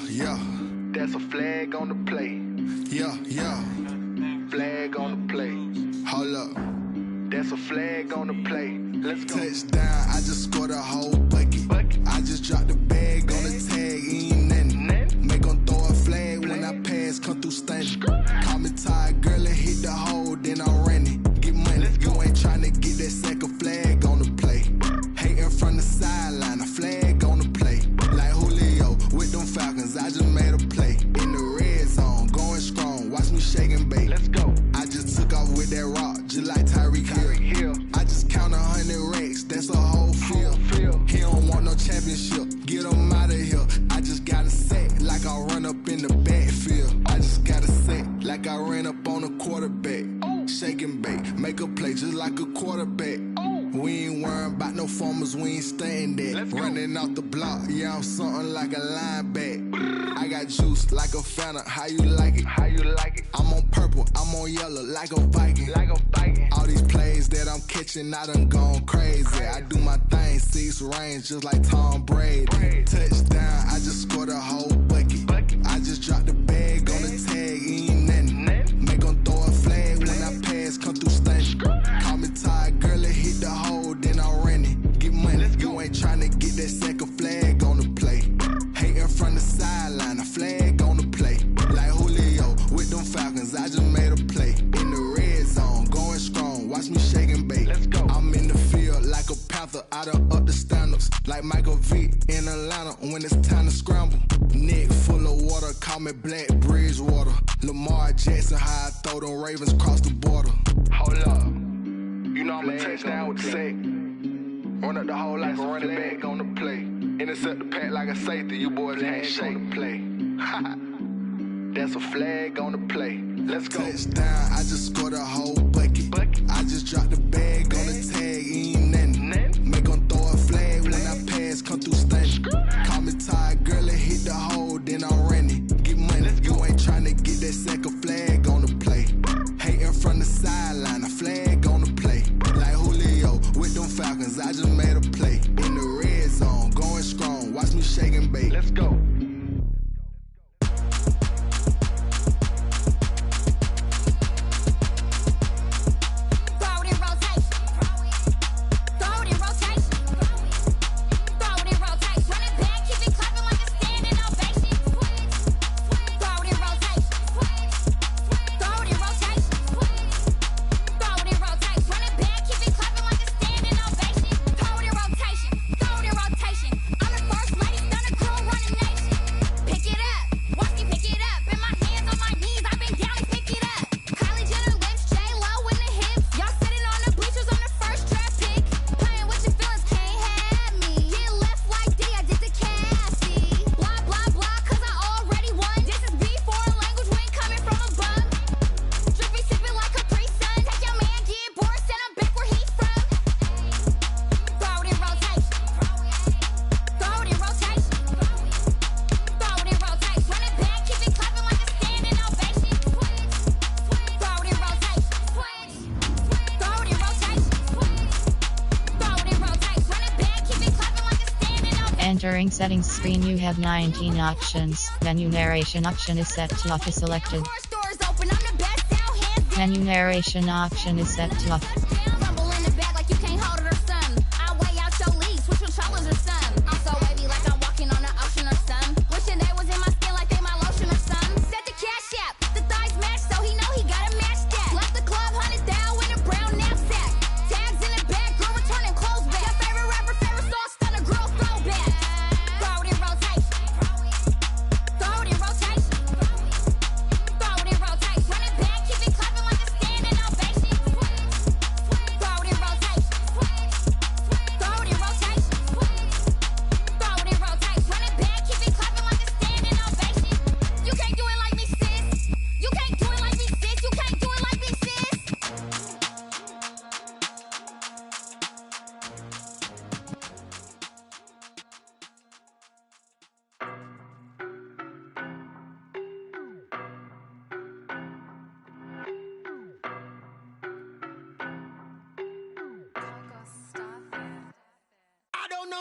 yeah. That's a flag on the plate. Yeah, yeah. Flag on the plate. Hold up. That's a flag on the plate. Let's go. Touchdown, I just scored a whole bucket. I just dropped the bag on the tag, ain't nothing. Make 'em throw a flag when I pass, come through stunning. Call me tired, girl, and hit the hole, then I'm running. Get money, you ain't tryna get that second flag on the play. Hating from the sideline, a flag on the play. Like Julio with them Falcons, I just made a play. In the red zone, going strong, watch me shake and bake. Let's go. I just took off with that rock, just like Tyreek Hill. I just count 100 racks, that's a whole field. He don't want no championship, get him out of here. I just got a set, like I run up in the backfield. I just got a set, like I ran up on a quarterback. Shake and bake, make a play just like a quarterback. We ain't worrying about no formers, we ain't staying there. Running off the block, yeah, I'm something like a lineback. I got juice like a Fanta, how you like it? How you like it? I'm on purple, I'm on yellow, like a Viking. Like a Viking. All these plays that I'm catching, I done gone crazy. I do my thing, 6 range, just like Tom Brady. Touchdown, I just scored a whole bucket. I just dropped the bag on the tag, ain't nothing. Make 'em throw a flag when I pass, come through stunning. Call me tired, girl, and hit the hole, then I'm running. Get money, you ain't tryna get that second flag on the play. Hating from the sideline, a flag on the play. Like Julio with them Falcons, I just made a play. In the red zone, going strong, watch me shake and bake. Let's go. I'm in the field like a panther, I done up the standards. Like Michael Vick in Atlanta when it's time to scramble. Neck full of water, call me Black Bridgewater. Lamar Jackson, how I throw them Ravens across the border. Hold up. You know I'm a touchdown with the sack. Run up the hole like a running back on the play. Intercept the pack like a safety, you boys ain't shake the play. That's a flag on the play. Let's go. Touchdown, I just scored a whole bucket. I just dropped the bag on the tag, ain't nothing. Make 'em throw a flag when I pass, come through stunning. Call me tired, girl, and hit the hole, then I'm running. Get money, you ain't tryna get that second flag on the play. Hating from the sideline, a flag on the play. Like Julio with them Falcons, I just made a play. In the red zone, going strong, watch me shake and bake. Let's go. Entering settings screen, you have 19 options. Menu narration option is set to off is selected. Menu narration option is set to off.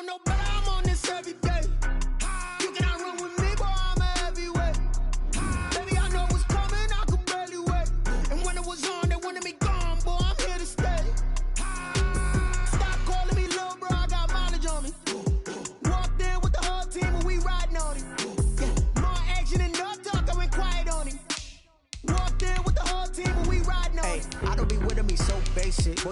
No, but I'm on this every day. You cannot run with me, boy, I'm a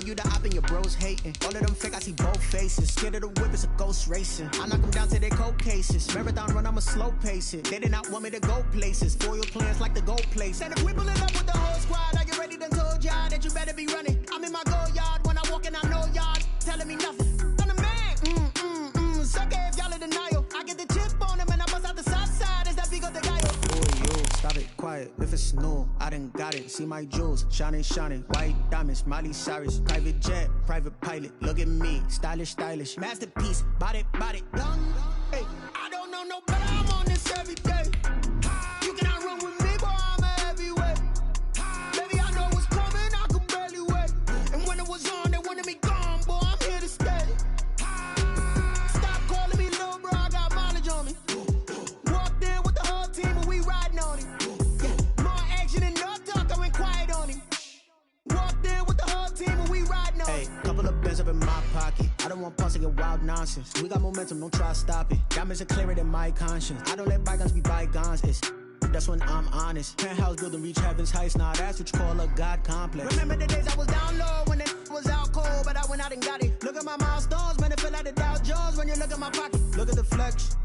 you the op and your bros hating. All of them fake, I see both faces. Scared of the whip, it's a ghost racing. I knock them down to their cold cases. Marathon run, I'ma slow pace it. They did not want me to go places. Foil plans like the gold place. And if we pulling up with the whole squad, I get ready to told y'all that you better be running. I'm in my go yard when I walk in, I know y'all telling me nothing. I'm the man, sucker if y'all in denial. I get the chip on them and I bust out the south side. Is that big of the guy? Oh, yo, stop it, quiet. If it's new, I done got it. See my jewels, shining, white diamonds, Miley Cyrus, private jet, private pilot. Look at me, stylish, masterpiece, body, young. Hey, I don't know no better. I'm on this every day. You cannot run with me, boy. I'm a heavyweight. Baby, I know what's coming. I could barely wait. And when it was on, they wanted me gone, boy. I'm here to stay. Stop calling me little bro. I got mileage on me. Walked in with the whole team and we riding on him. More action and no talk. I went quiet on him. Walked in with the whole team and we riding on him. Hey, couple of bands up in my pocket. I don't want pause to get wild nonsense. We got momentum, don't try to stop it. Diamonds are clearer than my conscience. I don't let bygones be bygones. That's when I'm honest. Penthouse building, reach heaven's heights. Nah, that's what you call a God complex. Remember the days I was down low when it was out cold, but I went out and got it. Look at my milestones, man, it feel like the Dow Jones when you look at my pocket. Look at the flex,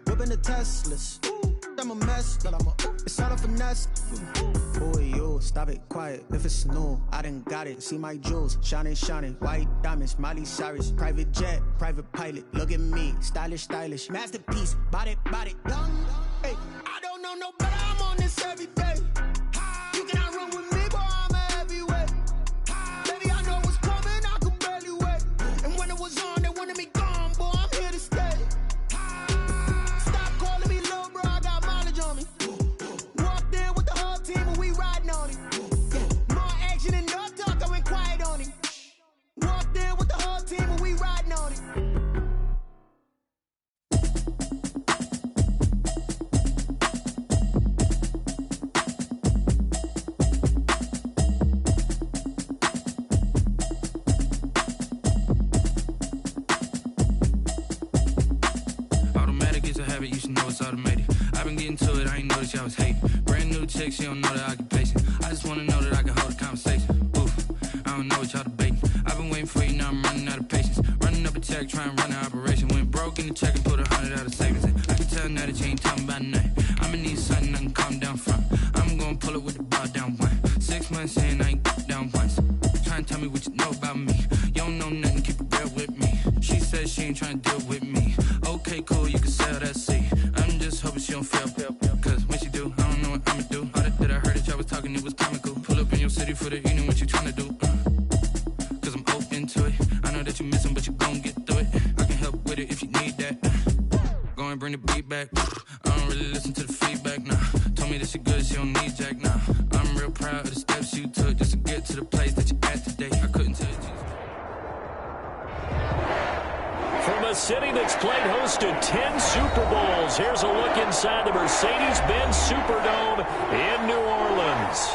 whipping the Teslas. I'm a mess, but it's all a finesse. Boy, yo, stop it, quiet. If it's new, I done got it. See my jewels, shining, white diamonds, Miley Cyrus, private jet, private pilot. Look at me, stylish, masterpiece, body, young. Hey, I don't know no better. I'm on this every day. You cannot run with me, boy. I'm a heavyweight. Baby, I know what's coming. I could barely wait. And when it was on, they wanted me gone, boy. I'm here to stay. Stop calling me little bro. I got mileage on me. Walked in with the whole team and we riding on him. More action and no talk. I went quiet on him. Walked in with the whole team and we riding on him. You should know it's automated. I've been getting to it, I ain't noticed y'all was hating. Brand new chick, she don't know the occupation. I just wanna know that I can hold a conversation. Oof, I don't know what y'all debating. I've been waiting for you, now I'm running out of patience. Running up a check, trying to run an operation. Went broke in the check and put 100 out of savings in. I can tell now that you ain't talking about nothing. I'ma need something I can calm down from. I'm gonna pull it with the bar down one. 6 months in, I ain't down once. Trying to tell me what you know about me. You don't know nothing, keep it real with me. She says she ain't trying to deal with me. Okay, cool, you can sell that seat. I'm just hoping she don't fail. Cause when she do, I don't know what I'ma do. All that I heard that y'all was talking, it was comical. Pull up in your city for the evening, what you trying to do? Cause I'm open to it. I know that you missing, but you gon' get through it. I can help with it if you need that. Go and bring the beat back. I don't really listen to the feedback, nah. Told me that she good, she don't need jack, nah. I'm real proud of the steps you took just to get to the place that you at today. I couldn't tell you. From a city that's played host to 10 Super Bowls, here's a look inside the Mercedes-Benz Superdome in New Orleans.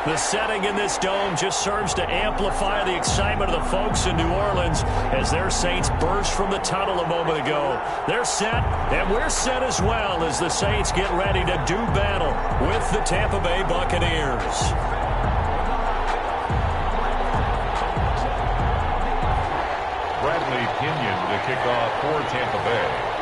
The setting in this dome just serves to amplify the excitement of the folks in New Orleans as their Saints burst from the tunnel a moment ago. They're set, and we're set as well as the Saints get ready to do battle with the Tampa Bay Buccaneers. Bradley Pinion to kick off for Tampa Bay.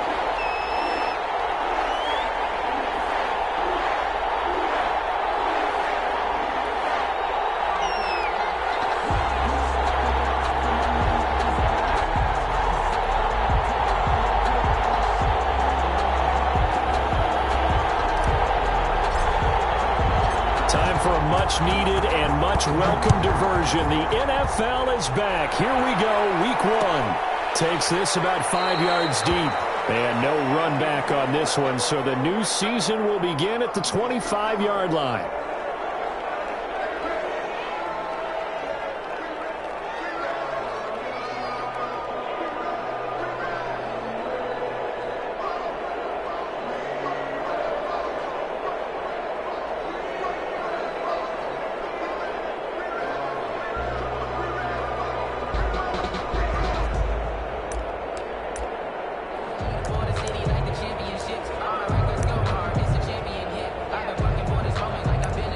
Time for a much-needed and much-welcome diversion. The NFL is back. Here we go, week 1. Takes this about 5 yards deep. And no run back on this one, so the new season will begin at the 25-yard line. I've been working for this moment like I've been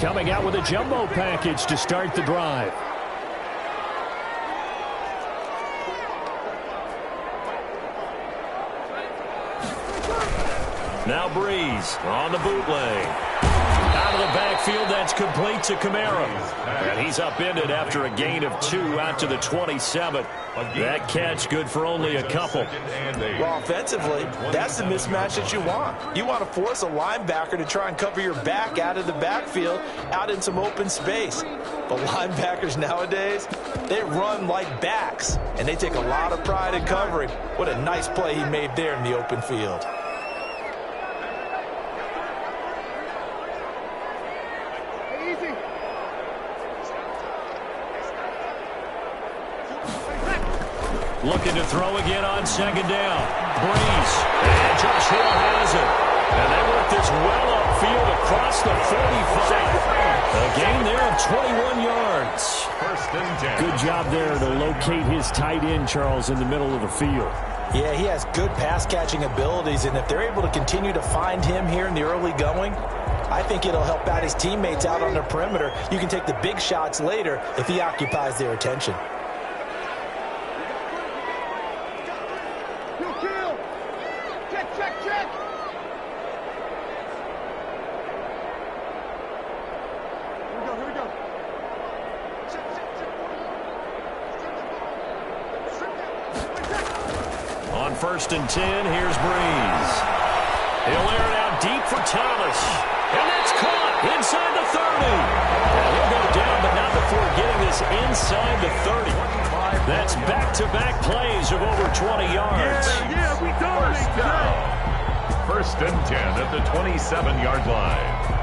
coming out with a jumbo package to start the drive. Now Breeze on the bootleg. Out of the backfield, that's complete to Kamara. And he's upended after a gain of 2 out to the 27. That catch good for only a couple. Well, offensively, that's the mismatch that you want. You want to force a linebacker to try and cover your back out of the backfield, out in some open space. But linebackers nowadays, they run like backs, and they take a lot of pride in covering. What a nice play he made there in the open field. Looking to throw again on second down. Breeze. And Josh Hill has it. And they work this well upfield across the 45. A gain there of 21 yards. First and 10. Good job there to locate his tight end, Charles, in the middle of the field. Yeah, he has good pass-catching abilities, and if they're able to continue to find him here in the early going, I think it'll help out his teammates out on the perimeter. You can take the big shots later if he occupies their attention. First and 10, here's Breeze. He'll air it out deep for Thomas. And that's caught inside the 30. And he'll go down, but not before getting this inside the 30. That's back-to-back plays of over 20 yards. Yeah, we dominate down. First and 10 at the 27-yard line.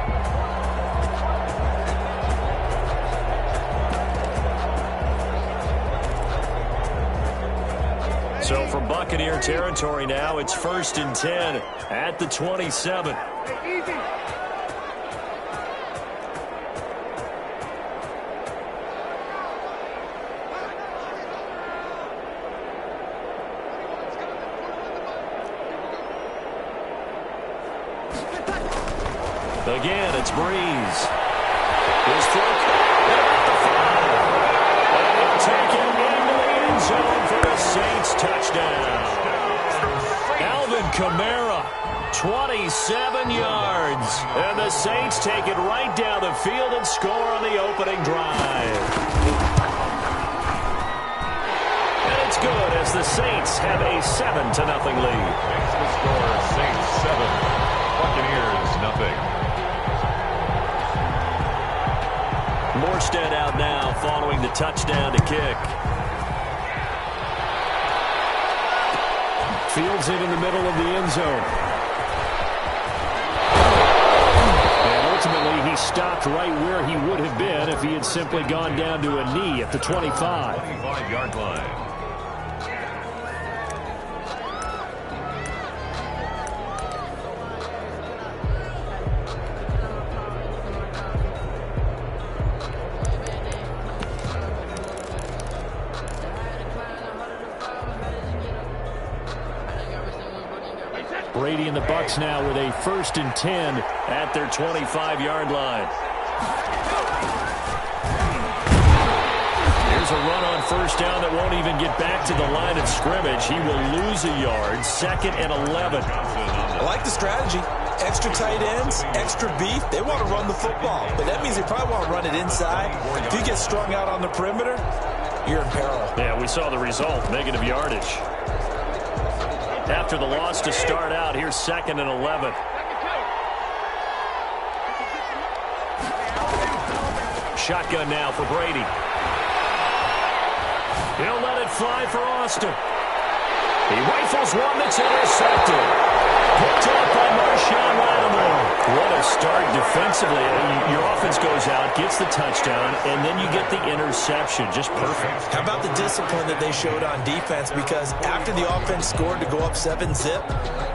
So from Buccaneer territory now, it's first and 10 at the 27. Again, it's Breeze. His foot at the 5. And he'll take it into the end zone for the Saints touchdown. Alvin Kamara, 27 yards. And the Saints take it right down the field and score on the opening drive. And it's good as the Saints have a 7-0 lead. Makes the score Saints 7, Buccaneers nothing. Morstead out now following the touchdown to kick. Fields it in the middle of the end zone. And ultimately he stopped right where he would have been if he had simply gone down to a knee at the 25. 25-yard line. Brady and the Bucs now with a first and 10 at their 25-yard line. Here's a run on first down that won't even get back to the line of scrimmage. He will lose a yard. 2nd and 11. I like the strategy. Extra tight ends, extra beef. They want to run the football, but that means they probably want to run it inside. If you get strung out on the perimeter, you're in peril. Yeah, we saw the result. Negative yardage. After the loss to start out, here's 2nd and 11. Shotgun now for Brady. He'll let it fly for Austin. He rifles one that's intercepted. Picked up by Marshawn Lattimore. What a start defensively. Your offense goes out, gets the touchdown, and then you get the interception. Just perfect. How about the discipline that they showed on defense? Because after the offense scored to go up 7-zip,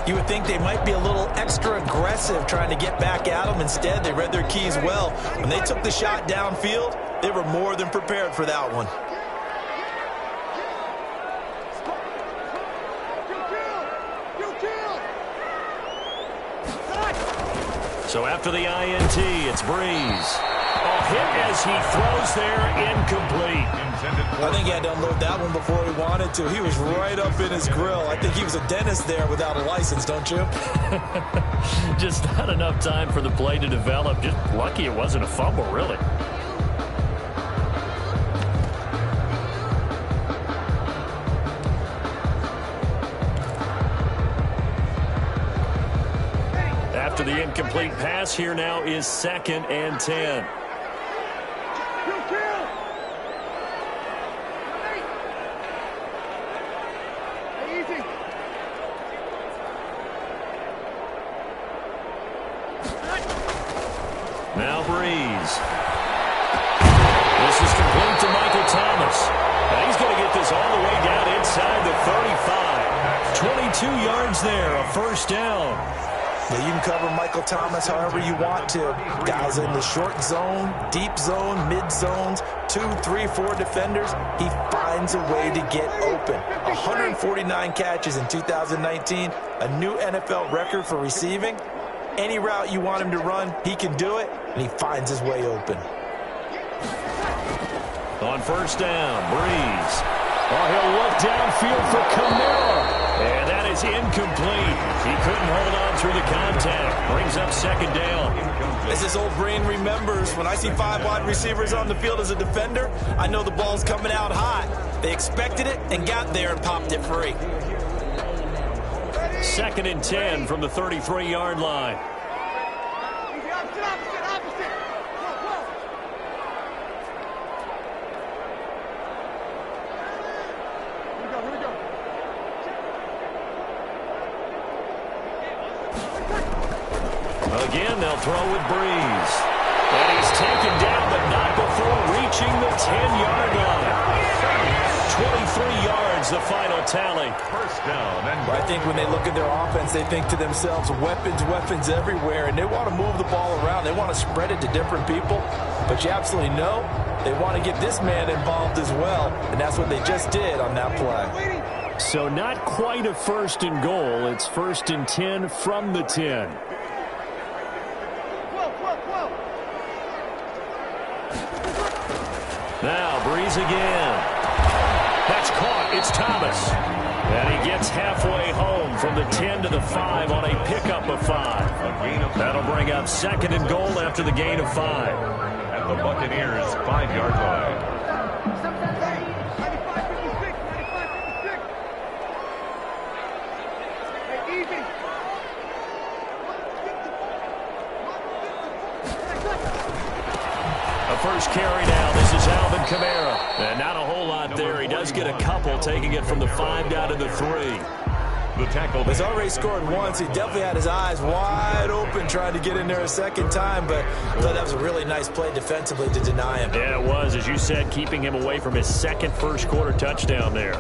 you would think they might be a little extra aggressive trying to get back at them. Instead, they read their keys well. When they took the shot downfield, they were more than prepared for that one. So after the INT, it's Breeze. hit as he throws there, incomplete. I think he had to unload that one before he wanted to. He was right up in his grill. I think he was a dentist there without a license, don't you? Just not enough time for the play to develop. Just lucky it wasn't a fumble, really. After the incomplete pass, here now is 2nd and 10. Now Breeze. This is complete to Michael Thomas. And he's going to get this all the way down inside the 35. 22 yards there, a first down. Yeah, you can cover Michael Thomas however you want to. Guys in the short zone, deep zone, mid zones, 2, 3, 4 defenders. He finds a way to get open. 149 catches in 2019, a new NFL record for receiving. Any route you want him to run, he can do it, and he finds his way open. On first down, Breeze. Oh, he'll look downfield for Kamara. And that is incomplete. He couldn't hold on through the contact. Brings up 2nd down. As his old brain remembers, when I see 5 wide receivers on the field as a defender, I know the ball's coming out hot. They expected it and got there and popped it free. 2nd and 10 from the 33-yard line. Again, they'll throw with Breeze. And he's taken down, but not before reaching the 10-yard line. 23 yards, the final tally. First down. And I think when they look at their offense, they think to themselves, weapons everywhere, and they want to move the ball around. They want to spread it to different people. But you absolutely know they want to get this man involved as well, and that's what they just did on that play. So not quite a 1st and goal. It's 1st and 10 from the 10. Now Breeze again. That's caught. It's Thomas. And he gets halfway home from the 10 to the 5 on a pickup of 5. That'll bring up 2nd and goal after the gain of 5. At the Buccaneers' 5-yard line. First carry now. This is Alvin Kamara. And not a whole lot there. He does get a couple, taking it from the 5 down to the 3. The tackle. He's already scored once. He definitely had his eyes wide open trying to get in there a second time, but I thought that was a really nice play defensively to deny him. Yeah, it was. As you said, keeping him away from his second first-quarter touchdown there.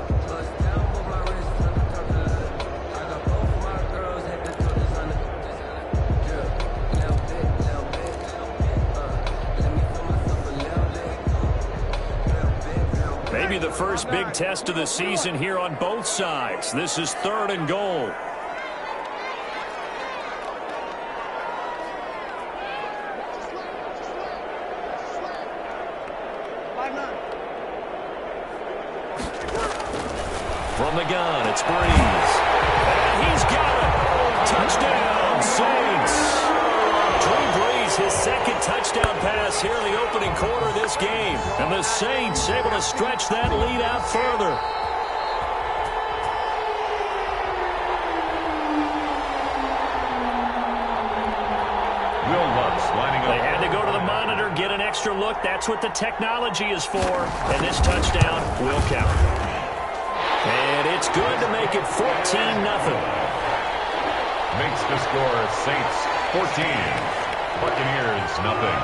Maybe the first big test of the season here on both sides. This is 3rd and goal. From the gun, it's Breeze. And he's got it. Touchdown, Saints. Drew Brees, his second touchdown pass here in the opening quarter of this game. And the Saints able to stretch that lead out further. Will Lutz lining up. They had to go to the monitor, get an extra look. That's what the technology is for. And this touchdown will count. And it's good to make it 14-0. Makes the score Saints 14. Buccaneers nothing.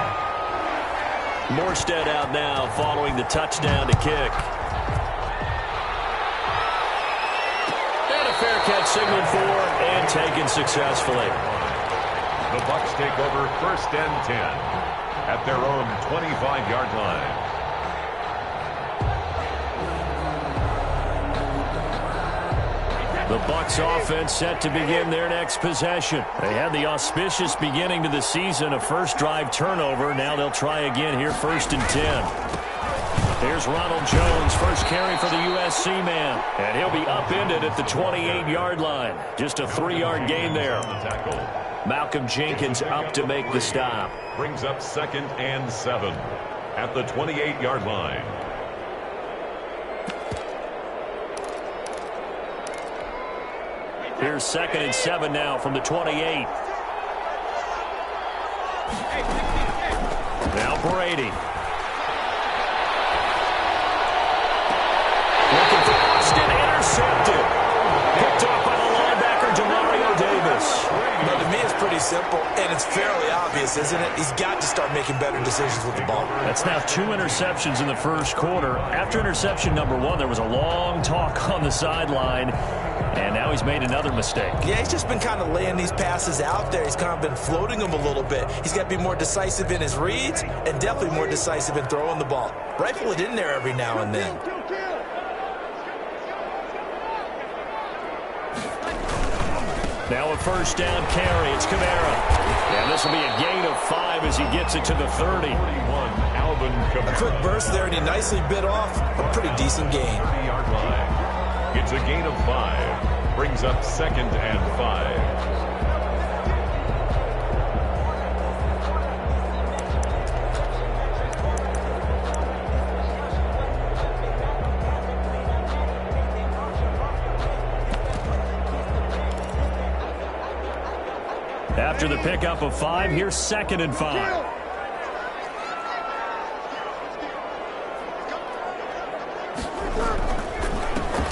Morstead out now following the touchdown to kick. And a fair catch signaled for and taken successfully. The Bucs take over 1st and 10 at their own 25-yard line. The Bucs offense set to begin their next possession. They had the auspicious beginning to the season, a first drive turnover. Now they'll try again here, 1st and 10. Here's Ronald Jones, first carry for the USC man. And he'll be upended at the 28-yard line. Just a 3-yard gain there. Malcolm Jenkins up to make the stop. Brings up 2nd and 7 at the 28-yard line. Here's 2nd and 7 now from the 28. Now Brady. Looking for Austin, intercepted. Picked off by the linebacker, Demario Davis. Well, to me, it's pretty simple, and it's fairly obvious, isn't it? He's got to start making better decisions with the ball. That's now 2 interceptions in the first quarter. After interception number 1, there was a long talk on the sideline, and now he's made another mistake. Yeah, he's just been kind of laying these passes out there. He's kind of been floating them a little bit. He's got to be more decisive in his reads and definitely more decisive in throwing the ball. Rifle it in there every now and then. Now a first down carry. It's Kamara. And this will be a gain of 5 as he gets it to the 30. Alvin Kamara. A quick burst there, and he nicely bit off a pretty decent gain. 30-yard line. It's a gain of 5. Brings up 2nd and 5. After the pickup of 5, here's 2nd and 5.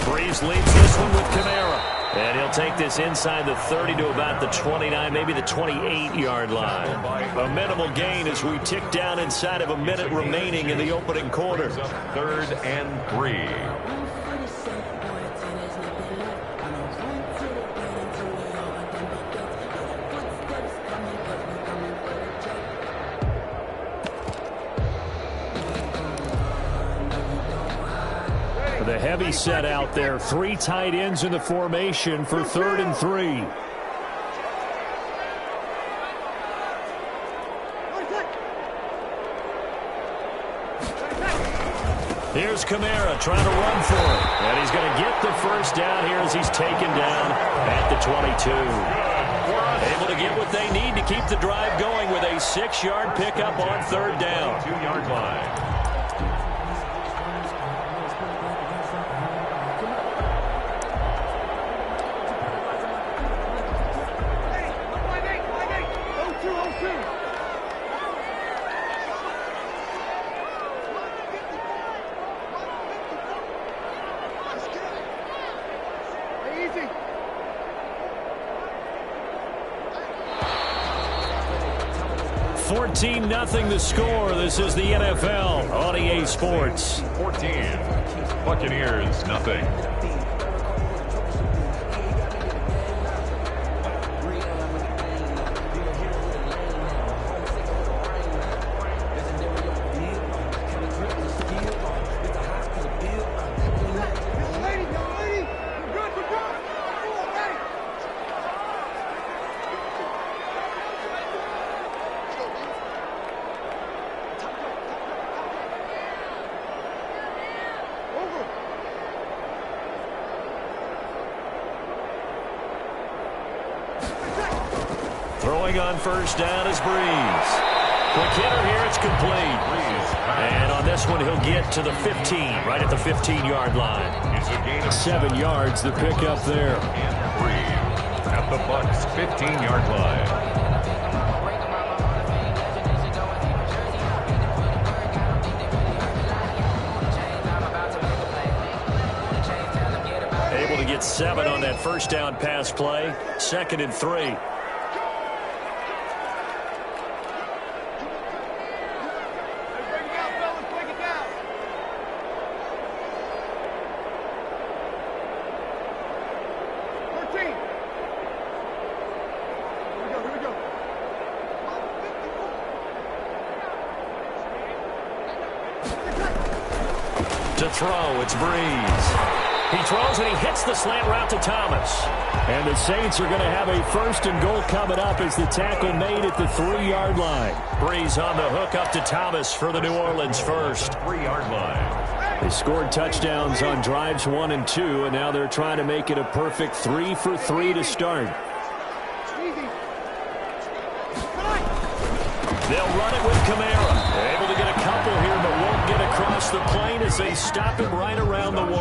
Breeze leads this one with Kamara. And he'll take this inside the 30 to about the 29, maybe the 28-yard line. A minimal gain as we tick down inside of a minute remaining in the opening quarter. 3rd and 3. The heavy set out there. 3 tight ends in the formation for 3rd and 3. Here's Kamara trying to run for it. And he's going to get the first down here as he's taken down at the 22. Able to get what they need to keep the drive going with a 6-yard pickup on 3rd down. 2-yard line. Easy. 14-0 the score. This is the NFL on EA Sports. 14. Buccaneers, nothing. Throwing on first down is Breeze. Quick hitter here, it's complete. And on this one, he'll get to the 15, right at the 15-yard line. It's a gain of 7 yards, the pickup there. And 3 at the Bucs' 15-yard line. Able to get 7 on that first down pass play. 2nd and 3. To throw, it's Breeze. He throws and he hits the slant route to Thomas. And the Saints are going to have a 1st and goal coming up as the tackle made at the 3-yard line. Breeze on the hook up to Thomas for the New Orleans first. 3-yard line. They scored touchdowns on drives 1 and 2, and now they're trying to make it a perfect 3 for 3 to start. They'll run it with Kamara. They're able to get a couple here, but won't get across the plane as they stop him right around the 1.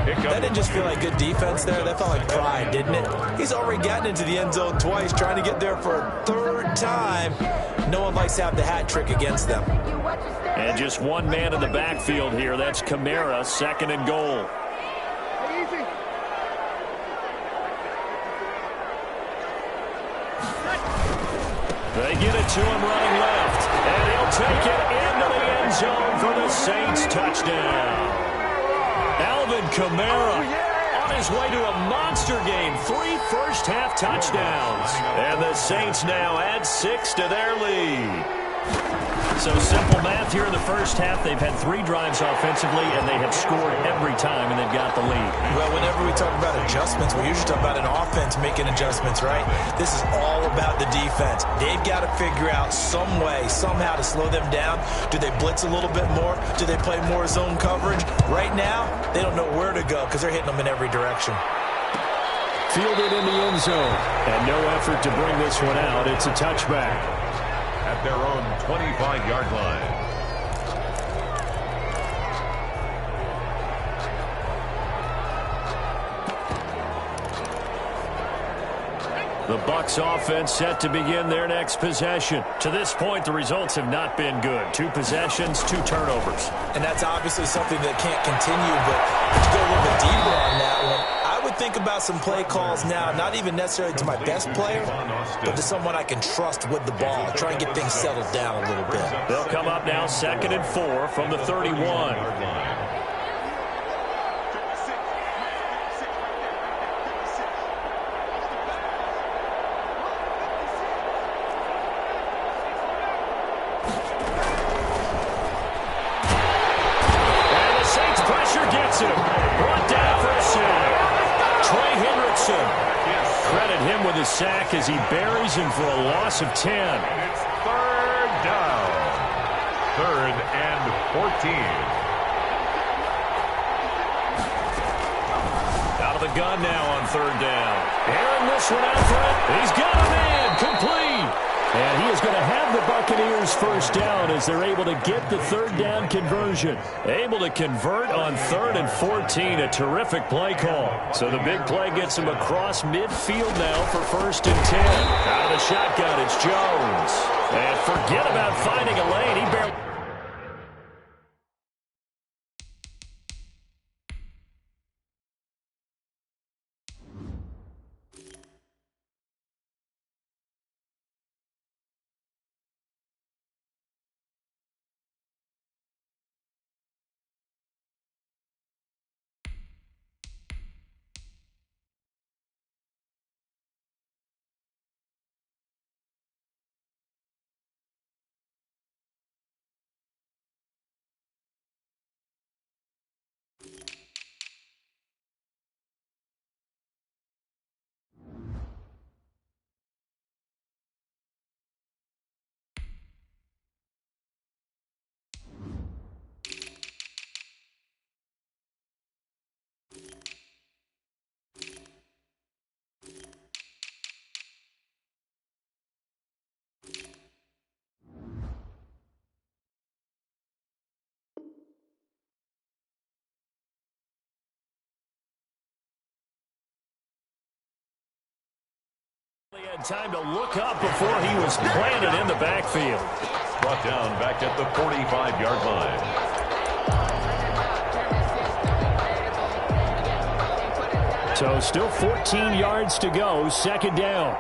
That didn't just feel like good defense there. That felt like pride, didn't it? He's already gotten into the end zone twice, trying to get there for a 3rd time. No one likes to have the hat trick against them. And just one man in the backfield here. That's Kamara, 2nd and goal. They get it to him running left, and he'll take it into the end zone for the Saints touchdown. Alvin Kamara on his way to a monster game. 3 first-half touchdowns. And the Saints now add 6 to their lead. So simple math here in the first half. They've had 3 drives offensively, and they have scored every time, and they've got the lead. Well, whenever we talk about adjustments, we usually talk about an offense making adjustments, right? This is all about the defense. They've got to figure out some way, somehow to slow them down. Do they blitz a little bit more? Do they play more zone coverage? Right now, they don't know where to go because they're hitting them in every direction. Fielded in the end zone, and no effort to bring this one out. It's a touchback. At their own 25-yard line. The Bucs offense set to begin their next possession. To this point, the results have not been good. 2 possessions, 2 turnovers. And that's obviously something that can't continue, but to go a little bit deeper on that one, I would think about some play calls now, not even necessarily to my best player, but to someone I can trust with the ball. Try and get things settled down a little bit. They'll come up now 2nd and 4 from the 31. Credit him with a sack as he buries him for a loss of 10. And it's 3rd down. 3rd and 14. Out of the gun now on 3rd down. Airing this one out for it. He's got a man. Complete. And he is going to have the Buccaneers first down as they're able to get the 3rd down conversion. Able to convert on 3rd and 14. A terrific play call. So the big play gets him across midfield now for 1st and 10. Out of the shotgun, it's Jones. And forget about finding a lane. He barely... He had time to look up before he was planted in the backfield. Brought down back at the 45-yard line. So still 14 yards to go, 2nd down.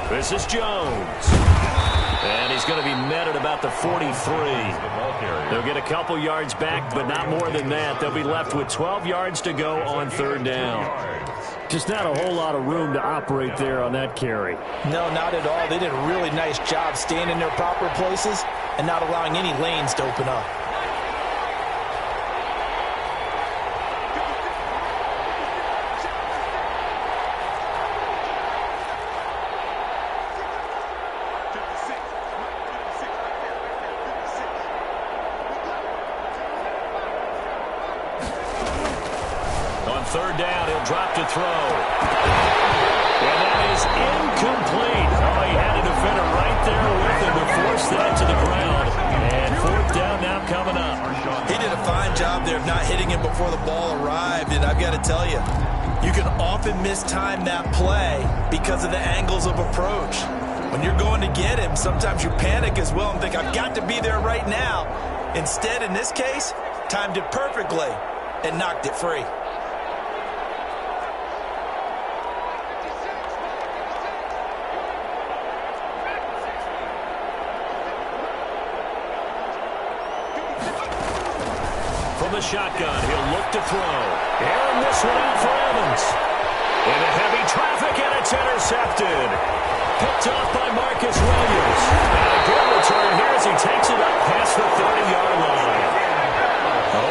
This is Jones. And he's going to be met at about the 43. They'll get a couple yards back, but not more than that. They'll be left with 12 yards to go on 3rd down. Just not a whole lot of room to operate there on that carry. No, not at all. They did a really nice job staying in their proper places and not allowing any lanes to open up. throw. And that is incomplete. Oh, he had a defender right there with him to force that to the ground. And fourth down now coming up. He did a fine job there of not hitting him before the ball arrived, and I've got to tell you, you can often mistime that play because of the angles of approach. When you're going to get him, sometimes you panic as well and think, I've got to be there right now. Instead, in this case, timed it perfectly and knocked it free. From the shotgun, he'll look to throw. And this one out for Evans. Into heavy traffic, and it's intercepted. Picked off by Marcus Williams. And a good return here as he takes it up past the 30-yard line.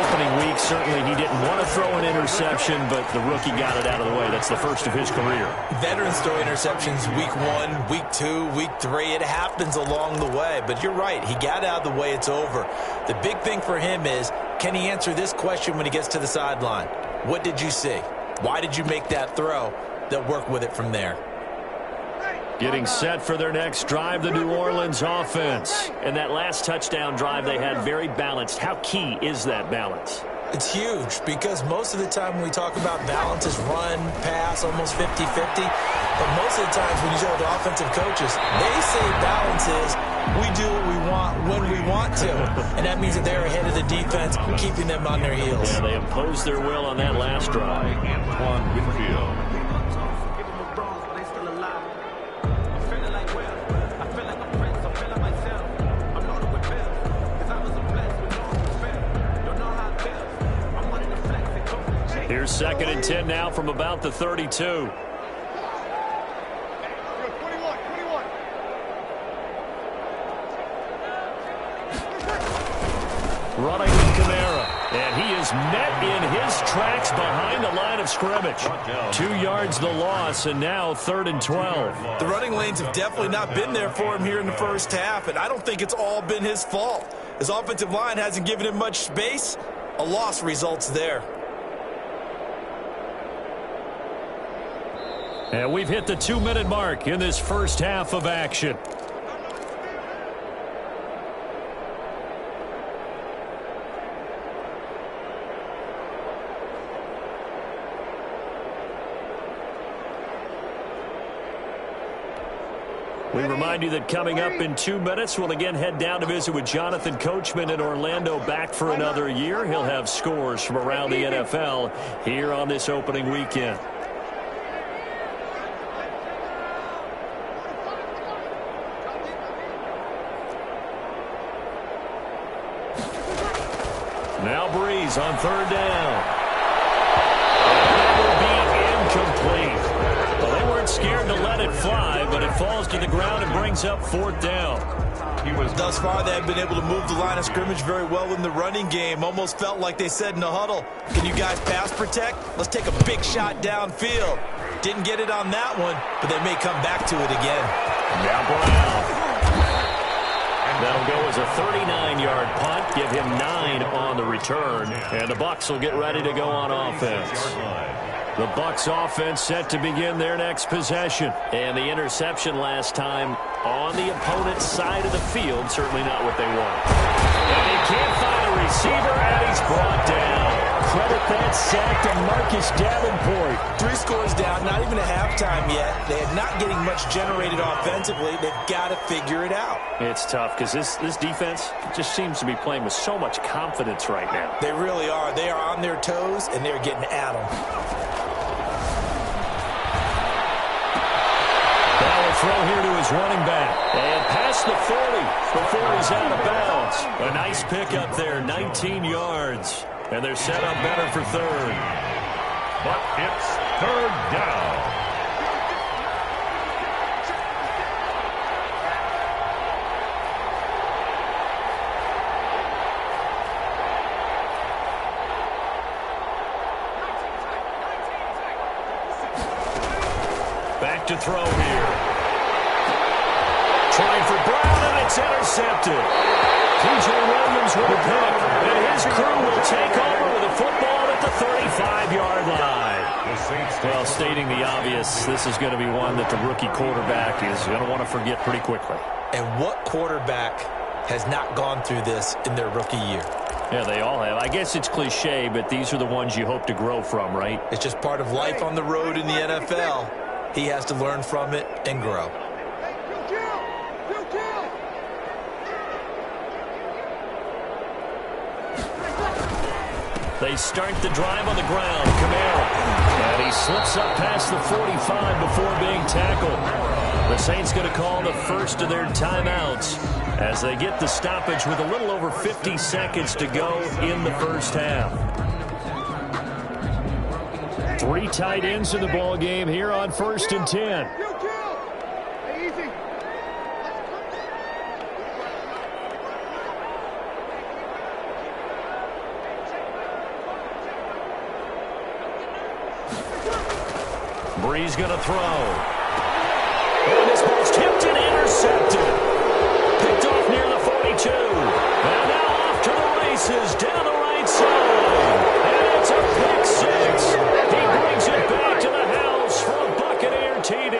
Opening week, certainly he didn't want to throw an interception, but the rookie got it out of the way. That's the first of his career. Veterans throw interceptions week 1, week 2, week 3. It happens along the way. But you're right. He got out of the way. It's over. The big thing for him is, can he answer this question when he gets to the sideline? What did you see? Why did you make that throw? They'll work with it from there. Getting set for their next drive, the New Orleans offense. And that last touchdown drive they had very balanced. How key is that balance? It's huge because most of the time when we talk about balance is run, pass, almost 50-50. But most of the times when you talk to offensive coaches, they say balance is we do what we want when we want to. And that means that they're ahead of the defense, keeping them on their heels. Yeah, they imposed their will on that last drive. Antoine Winfield. Here's 2nd and 10 now from about the 32. Running with Kamara. And he is met in his tracks behind the line of scrimmage. 2 yards the loss, and now 3rd and 12. The running lanes have definitely not been there for him here in the first half, and I don't think it's all been his fault. His offensive line hasn't given him much space. A loss results there. And we've hit the 2-minute mark in this first half of action. We remind you that coming up in 2 minutes, we'll again head down to visit with Jonathan Coachman in Orlando, back for another year. He'll have scores from around the NFL here on this opening weekend. Now Breeze on 3rd down. And that will be incomplete. Well, they weren't scared to let it fly, but it falls to the ground and brings up 4th down. Thus far, they have been able to move the line of scrimmage very well in the running game. Almost felt like they said in the huddle, can you guys pass protect? Let's take a big shot downfield. Didn't get it on that one, but they may come back to it again. Now Brown. That'll go as a 39-yard punt, give him 9 on the return, and the Bucs will get ready to go on offense. The Bucs offense set to begin their next possession. And the interception last time on the opponent's side of the field, certainly not what they want. And he can't find a receiver, and he's brought down. Credit that sack to Marcus Davenport. 3 scores down, not even a halftime yet. They are not getting much generated offensively. They've got to figure it out. It's tough because this defense just seems to be playing with so much confidence right now. They really are. They are on their toes, and they're getting at them. Throw here to his running back. And past the 40 before he's out of bounds. A nice pickup there, 19 yards. And they're set up better for 3rd. But it's 3rd down. Back to throw here. Trying for Brown, and it's intercepted. T.J. Williams with a pick, and his crew will take over with a football at the 35-yard line. Well, stating the obvious, this is going to be one that the rookie quarterback is going to want to forget pretty quickly. And what quarterback has not gone through this in their rookie year? Yeah, they all have. I guess it's cliche, but these are the ones you hope to grow from, right? It's just part of life on the road in the NFL. He has to learn from it and grow. They start the drive on the ground. Kamara. And he slips up past the 45 before being tackled. The Saints going to call the first of their timeouts as they get the stoppage with a little over 50 seconds to go in the first half. 3 tight ends in the ball game here on 1st and 10. Breeze going to throw. And this ball's tipped and intercepted. Picked off near the 42. And now off to the races down the right side. And it's a pick 6. He brings it back to the house for a Buccaneer TD.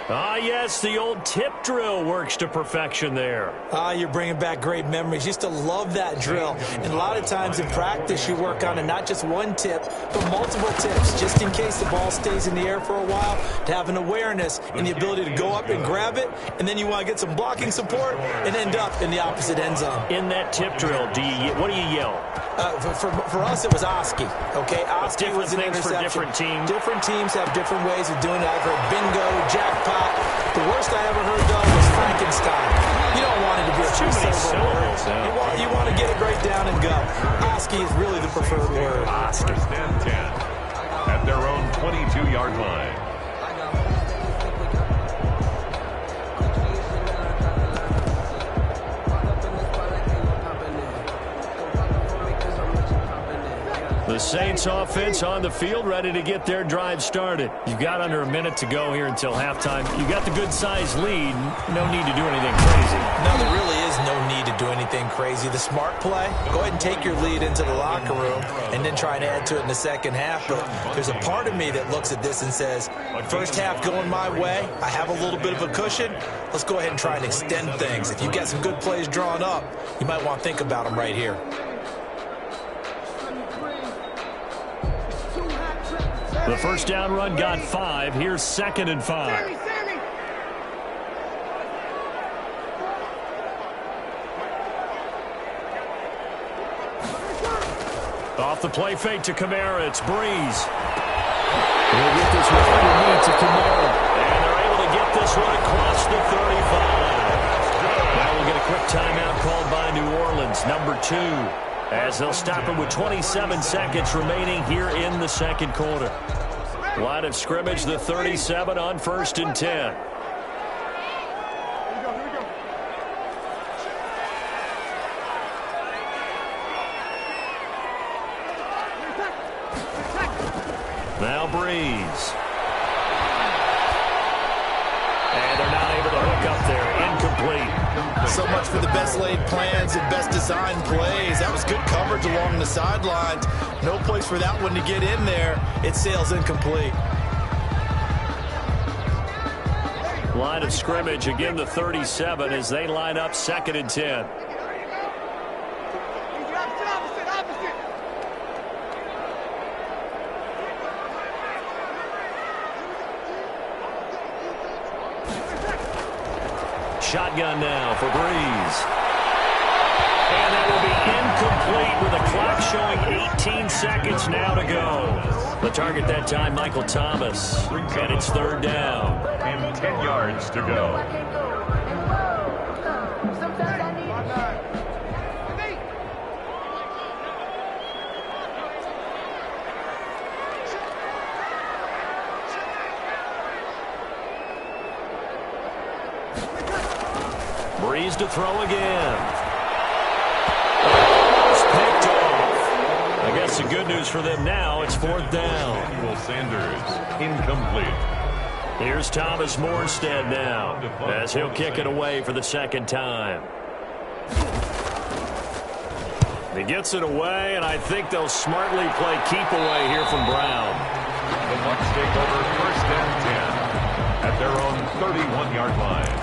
Ah, yes, the old tip drill works to perfection there. You're bringing back great memories. Used to love that drill. And a lot of times in practice, you work on it, not just one tip, but multiple tips, just in case the ball stays in the air for a while, to have an awareness and the ability to go up and grab it, and then you want to get some blocking support and end up in the opposite end zone. In that tip drill, what do you yell? For us, it was Oski. Okay, Oski was an interception. For different teams. Different teams have different ways of doing it. I've heard bingo, jackpot. The worst I ever heard, though, was Frankenstein. You don't want it to be a too many syllables. You want to get it right down and go. Oski is really the preferred word. Oski. 10 at their own 22-yard line. The Saints offense on the field, ready to get their drive started. You've got under a minute to go here until halftime. You've got the good-sized lead. No need to do anything crazy. No, there really is no need to do anything crazy. The smart play, go ahead and take your lead into the locker room and then try and add to it in the second half. But there's a part of me that looks at this and says, first half going my way, I have a little bit of a cushion. Let's go ahead and try and extend things. If you've got some good plays drawn up, you might want to think about them right here. The first down run got 5. Here's 2nd and 5. Off the play fake to Kamara. It's Breeze. He'll get this one underneath to Kamara. And they're able to get this one across the 35. Now we'll get a quick timeout called by New Orleans, number 2. As they'll stop it with 27 seconds remaining here in the second quarter. Line of scrimmage, the 37 on 1st and 10. Now Breeze. And they're not able to hook up there. Incomplete. So much for the best laid plans and best designed plays. That was good coverage along the sidelines. No place for that one to get in there. It sails incomplete. Line of scrimmage, again the 37 as they line up 2nd and 10. Shotgun now for Breeze. And that will be incomplete with a clock showing 18 seconds now to go. The target that time, Michael Thomas. And it's 3rd down. And 10 yards to go. Breeze to throw again. Almost picked off. I guess the good news for them now, it's 4th down. Sanders, incomplete. Here's Thomas Morstead now, as he'll kick it away for the 2nd time. He gets it away, and I think they'll smartly play keep away here from Brown. The Bucs take over 1st and 10 at their own 31-yard line.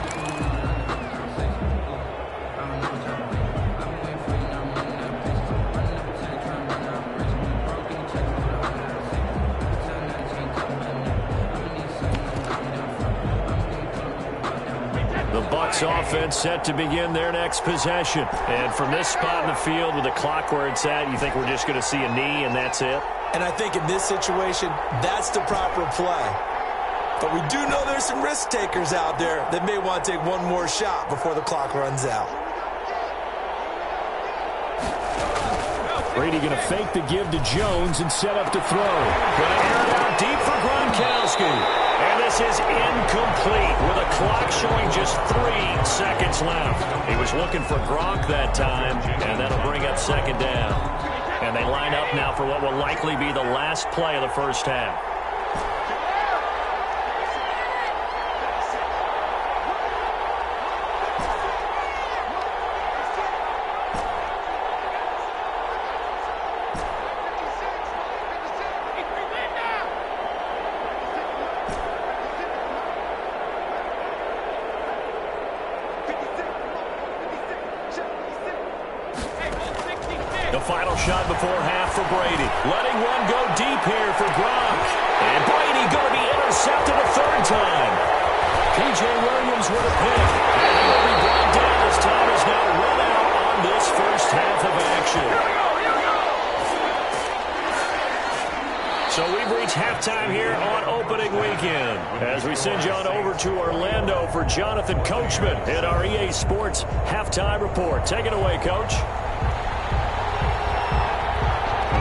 The Bucs offense set to begin their next possession. And from this spot in the field with the clock where it's at, you think we're just going to see a knee and that's it? And I think in this situation, that's the proper play. But we do know there's some risk takers out there that may want to take one more shot before the clock runs out. Brady going to fake the give to Jones and set up to throw. Going to air it out deep for Gronkowski. And this is incomplete with a clock showing just 3 seconds left. He was looking for Gronk that time, and that'll bring up 2nd down. And they line up now for what will likely be the last play of the first half. Final shot before half for Brady. Letting one go deep here for Gronk. And Brady going to be intercepted a 3rd time. P.J. Williams with a pick. And he will be brought down as time is now run out on this first half of action. So we've reached halftime here on opening weekend. As we send you on over to Orlando for Jonathan Coachman in our EA Sports Halftime Report. Take it away, Coach.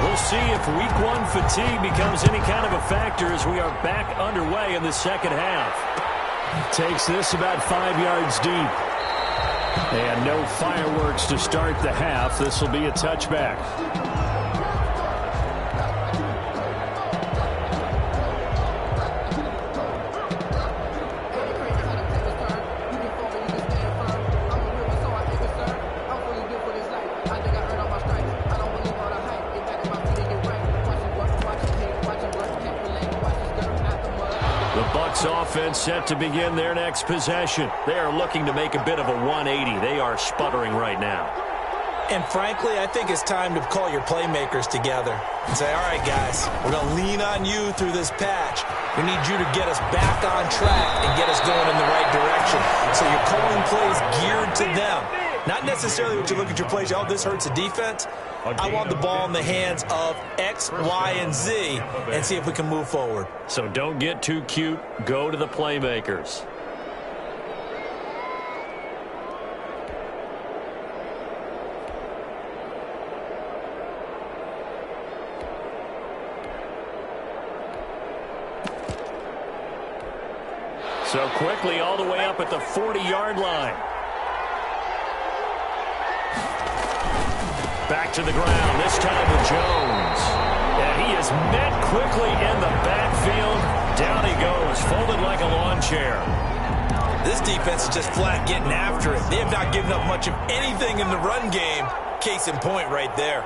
We'll see if week 1 fatigue becomes any kind of a factor as we are back underway in the second half. Takes this about 5 yards deep. And no fireworks to start the half. This will be a touchback. Offense set to begin their next possession. They are looking to make a bit of a 180. They are sputtering right now. And frankly, I think it's time to call your playmakers together and say, all right, guys, we're going to lean on you through this patch. We need you to get us back on track and get us going in the right direction. So you're calling plays geared to them. Not necessarily what you look at your plays, oh, this hurts the defense. I want the ball in the hands of X, Y, and Z and see if we can move forward. So don't get too cute. Go to the playmakers. So quickly all the way up at the 40-yard line. Back to the ground, this time with Jones. And he is met quickly in the backfield. Down he goes, folded like a lawn chair. This defense is just flat getting after it. They have not given up much of anything in the run game. Case in point right there.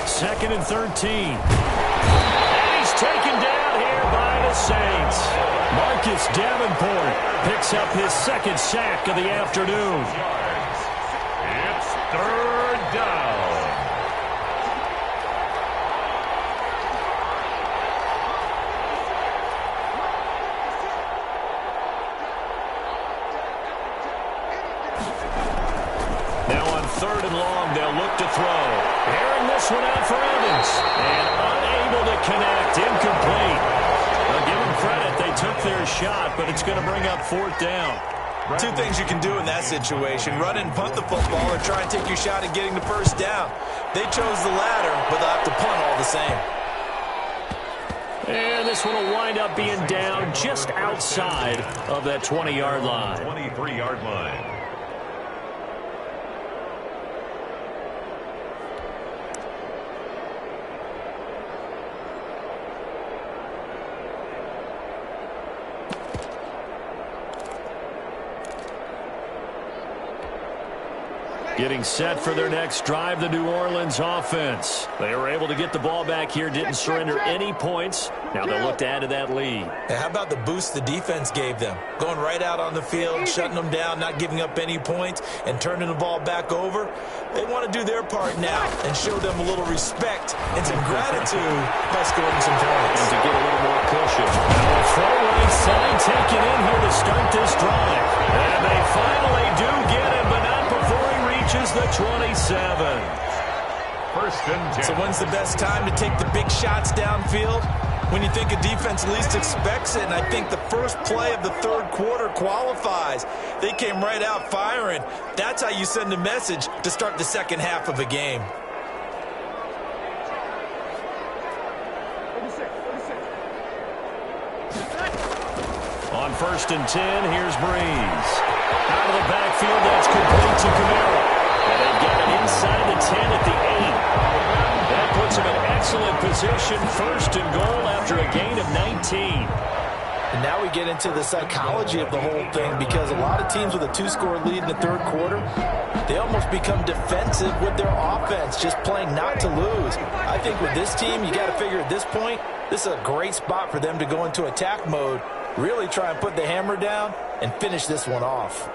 Second and 13. And he's taken down here by the Saints. Marcus Davenport picks up his 2nd sack of the afternoon. It's 3rd down. Now on 3rd and long, they'll look to throw. Airing this one out for Evans. And unable to connect. Incomplete. Well, give them credit. They took their shot, but it's going to bring up 4th down. 2 things you can do in that situation. Run and punt the football or try and take your shot at getting the 1st down. They chose the latter, but they'll have to punt all the same. And this one will wind up being down just outside of that 20-yard line. 23-yard line. Getting set for their next drive, the New Orleans offense. They were able to get the ball back here, didn't surrender any points. Now they'll look to add to that lead. And how about the boost the defense gave them? Going right out on the field, shutting them down, not giving up any points, and turning the ball back over. They want to do their part now and show them a little respect and some gratitude by scoring some points. And to get a little more cushion. Now a full right side taken in here to start this drive. And they finally do get it, but not before he reaches the 27. First and 10. So when's the best time to take the big shots downfield? When you think a defense least expects it, and I think the first play of the third quarter qualifies. They came right out firing. That's how you send a message to start the second half of a game. On first and 10, here's Breeze. Out of the backfield, that's complete to Kamara. And they've got it inside the 10 at the 8. That puts him in excellent position, first and goal after a gain of 19. And now we get into the psychology of the whole thing, because a lot of teams with a 2-score lead in the third quarter, they almost become defensive with their offense, just playing not to lose. I think with this team, you got to figure at this point, this is a great spot for them to go into attack mode, really try and put the hammer down and finish this one off.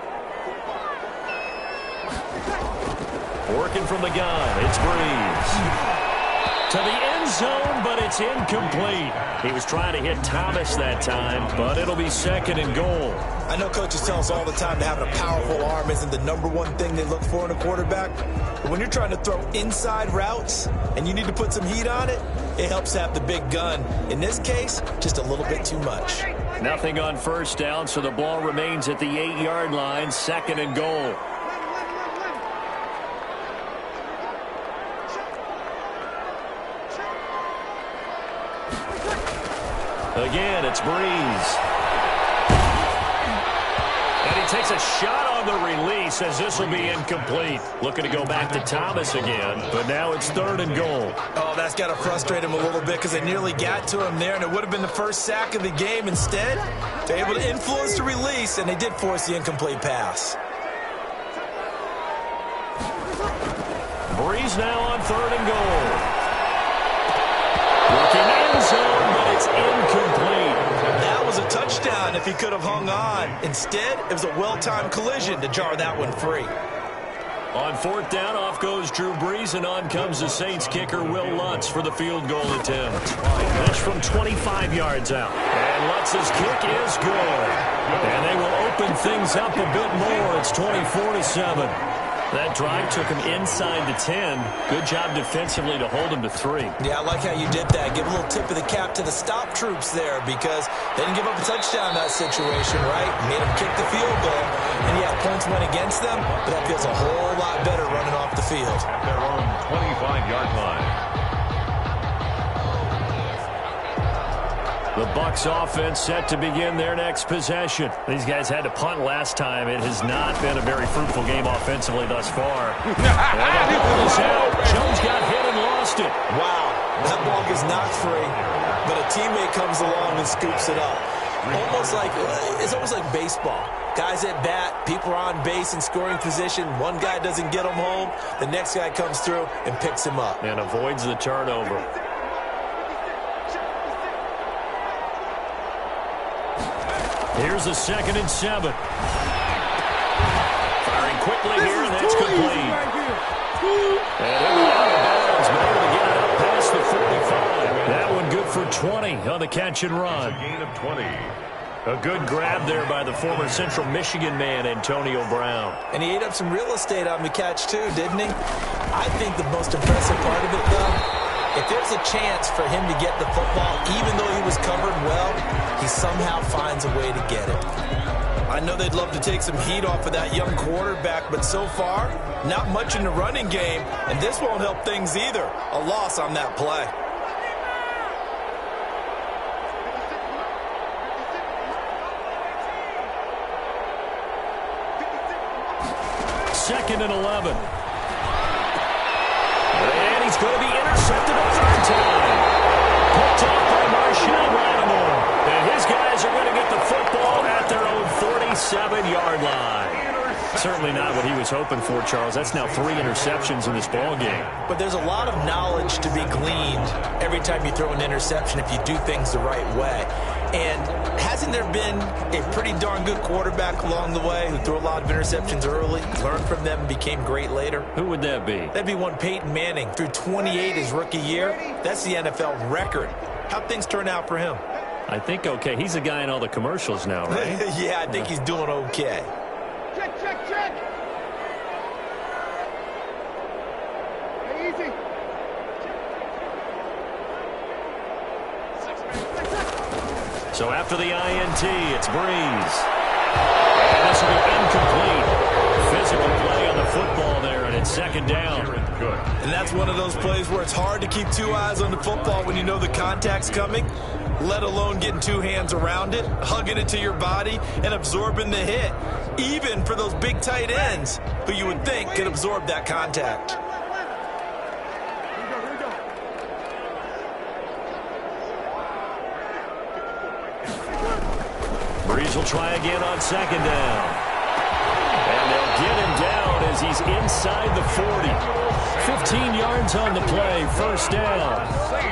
Working from the gun, it's Breeze. To the end zone, but it's incomplete. He was trying to hit Thomas that time, but it'll be second and goal. I know coaches tell us all the time that having a powerful arm isn't the number one thing they look for in a quarterback. But when you're trying to throw inside routes and you need to put some heat on it, it helps to have the big gun. In this case, just a little bit too much. Nothing on first down, so the ball remains at the 8-yard line, second and goal. Again, it's Breeze. And he takes a shot on the release as this will be incomplete. Looking to go back to Thomas again, but now it's third and goal. Oh, that's got to frustrate him a little bit because they nearly got to him there, and it would have been the first sack of the game. Instead, they're able to influence the release, and they did force the incomplete pass. Breeze now on third and goal. Working end zone, but it's incomplete. That was a touchdown if he could have hung on. Instead, it was a well-timed collision to jar that one free. On fourth down, off goes Drew Brees, and on comes the Saints kicker, Will Lutz, for the field goal attempt. This from 25 yards out. And Lutz's kick is good. And they will open things up a bit more. It's 24-7. That drive took him inside the 10. Good job defensively to hold him to 3. Yeah, I like how you did that. Give a little tip of the cap to the stop troops there, because they didn't give up a touchdown in that situation, right? Made them kick the field goal. And yeah, points went against them, but that feels a whole lot better running off the field. At their own 25-yard line. The Bucs offense set to begin their next possession. These guys had to punt last time. It has not been a very fruitful game offensively thus far. And the ball is out. Jones got hit and lost it. Wow, that ball is not free, but a teammate comes along and scoops it up. It's almost like baseball. Guys at bat, people are on base in scoring position. One guy doesn't get them home. The next guy comes through and picks him up. And avoids the turnover. Here's a 2nd and 7. Firing quickly here, and that's complete. And it went out of bounds, but able to get it up past the 45. That one good for 20 on the catch and run. It's a gain of 20. A good grab there by the former Central Michigan man, Antonio Brown. And he ate up some real estate on the catch, too, didn't he? I think the most impressive part of it, though, if there's a chance for him to get the football, even though he was covered well, he somehow finds a way to get it. I know they'd love to take some heat off of that young quarterback, but so far, not much in the running game, and this won't help things either. A loss on that play. Second and 11. And he's going to be intercepted a third time. Picked off by Marshawn Lattimore. And his guys are going to get the football at their own 47-yard line. certainly not what he was hoping for, Charles. That's now 3 interceptions in this ball game. But there's a lot of knowledge to be gleaned every time you throw an interception if you do things the right way. And hasn't there been a pretty darn good quarterback along the way who threw a lot of interceptions early, learned from them, and became great later? Who would that be? That'd be one Peyton Manning. Threw 28 his rookie year. That's the NFL record. How'd things turn out for him? I think okay. He's a guy in all the commercials now, right? Yeah, I think he's doing okay. Check, check, check. Hey, easy. So after the INT, it's Breeze. And this will be incomplete. Physical play on the football there, and it's second down. Good. And that's one of those plays where it's hard to keep 2 eyes on the football when you know the contact's coming, let alone getting 2 hands around it, hugging it to your body, and absorbing the hit, even for those big tight ends who you would think could absorb that contact. Breeze will try again on second down. And they'll get him down as he's inside the 40. 15 yards on the play, first down.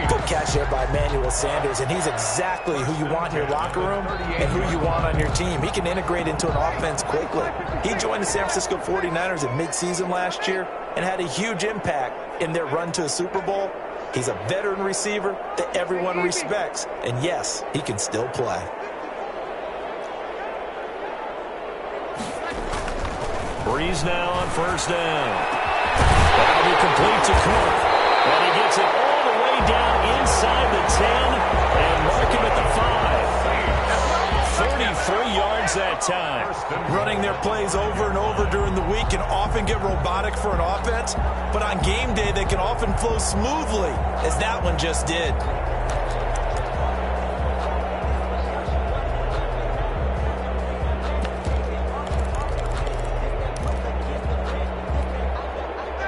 Good catch there by Emmanuel Sanders, and he's exactly who you want in your locker room and who you want on your team. He can integrate into an offense quickly. He joined the San Francisco 49ers at midseason last year and had a huge impact in their run to a Super Bowl. He's a veteran receiver that everyone respects, and yes, he can still play. Breeze now on first down. That'll be complete to Cook. And he gets it all the way down inside the 10 and mark him at the 5. 33 yards that time. Running their plays over and over during the week can often get robotic for an offense, but on game day they can often flow smoothly, as that one just did.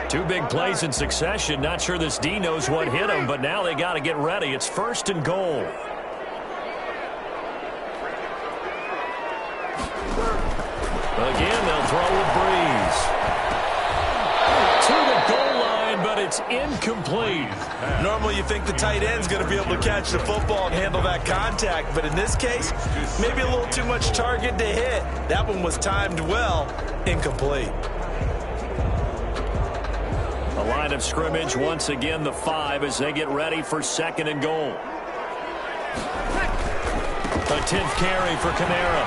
Two big plays in succession. Not sure this D knows what hit him, but now they got to get ready. It's first and goal. Again, they'll throw with Breeze. To the goal line, but it's incomplete. Normally you think the tight end's going to be able to catch the football and handle that contact, but in this case, maybe a little too much target to hit. That one was timed well, incomplete. A line of scrimmage, once again the 5 as they get ready for second and goal. A 10th carry for Kamara.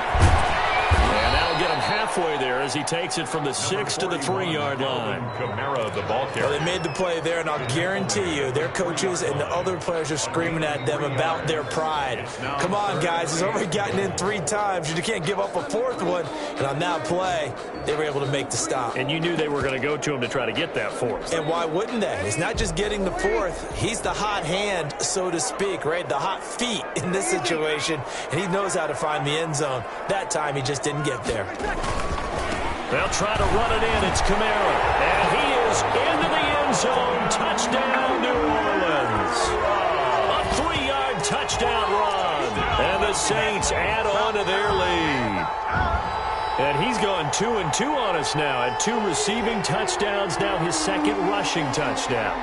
And that'll get him halfway there as he takes it from the 6 to the 3-yard line. Kamara, the ball carrier. Well, they made the play there, and I'll guarantee you their coaches and the other players are screaming at them about their pride. Come on, guys. It's already gotten in 3 times. You can't give up a 4th one. And on that play, they were able to make the stop. And you knew they were going to go to him to try to get that 4th. And why wouldn't they? It's not just getting the 4th. He's the hot hand, so to speak, right? The hot feet in this situation. And he knows how to find the end zone. That time, he just didn't get there. They'll try to run it in. It's Kamara. And he is into the end zone. Touchdown, New Orleans. A 3-yard touchdown run. And the Saints add on to their lead. And he's gone 2-2 on us now. Had 2 receiving touchdowns, now his 2nd rushing touchdown.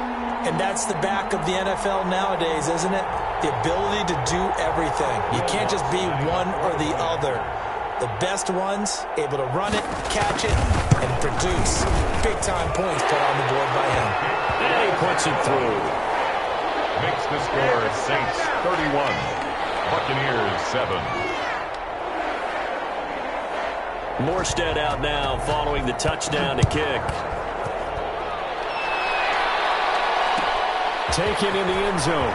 And that's the back of the NFL nowadays, isn't it? The ability to do everything. You can't just be one or the other. The best ones able to run it, catch it, and produce big-time points put on the board by him. And he puts it through. Makes the score Saints 31, Buccaneers 7. Morstead out now following the touchdown to kick. Taken in the end zone.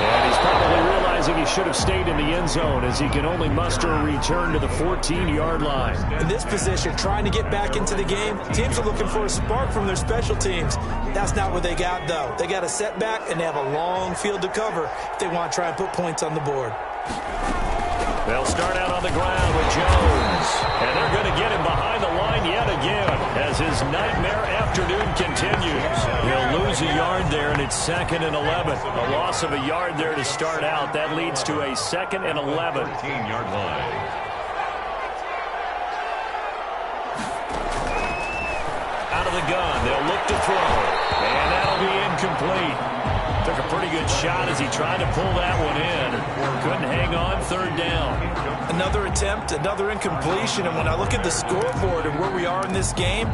And he's probably realizing he should have stayed in the end zone as he can only muster a return to the 14-yard line. In this position, trying to get back into the game, teams are looking for a spark from their special teams. That's not what they got, though. They got a setback, and they have a long field to cover if they want to try and put points on the board. They'll start out on the ground with Jones. And they're going to get him behind the line yet again as his nightmare afternoon continues. He'll lose a yard there, and it's 2nd and 11. A loss of a yard there to start out. That leads to a 2nd and 11. 13-yard line. of the gun. They'll look to throw. And that'll be incomplete. Took a pretty good shot as he tried to pull that one in. Couldn't hang on, third down. Another attempt, another incompletion. And when I look at the scoreboard and where we are in this game,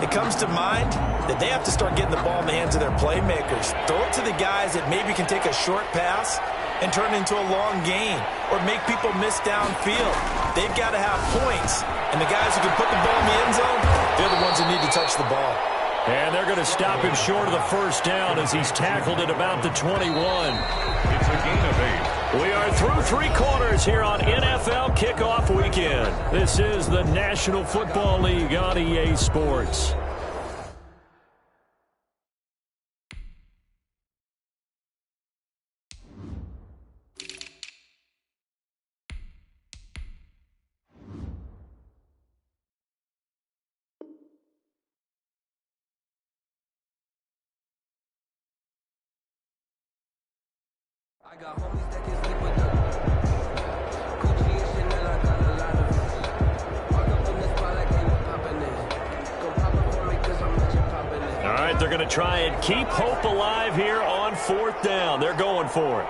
it comes to mind that they have to start getting the ball in the hands of their playmakers. Throw it to the guys that maybe can take a short pass and turn it into a long gain or make people miss downfield. They've got to have points. And the guys who can put the ball in the end zone, they're the ones who need to touch the ball. And they're going to stop him short of the first down as he's tackled at about the 21. It's a gain of 8. We are through 3 quarters here on NFL Kickoff Weekend. This is the National Football League on EA Sports. I got homies that can sleep with them. Gucci and Chanel, I got a lot of it. Walk up in this spot like they were popping it. Go pop up for me cause I'm rich and popping it. All right, they're going to try and keep hope alive here on 4th down. They're going for it.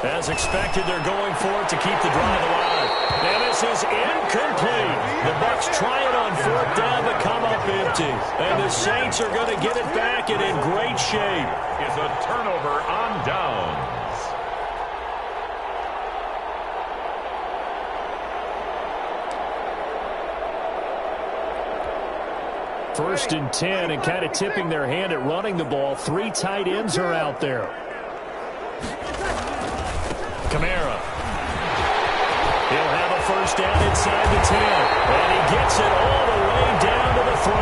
As expected, they're going for it to keep the drive alive. And this is incomplete. The Bucs try it on 4th down but come up empty. And the Saints are going to get it back and in great shape. Is a turnover on downs. First and 10 and kind of tipping their hand at running the ball. 3 tight ends are out there. Kamara. He'll have a first down inside the 10. And he gets it all the way down to the 3.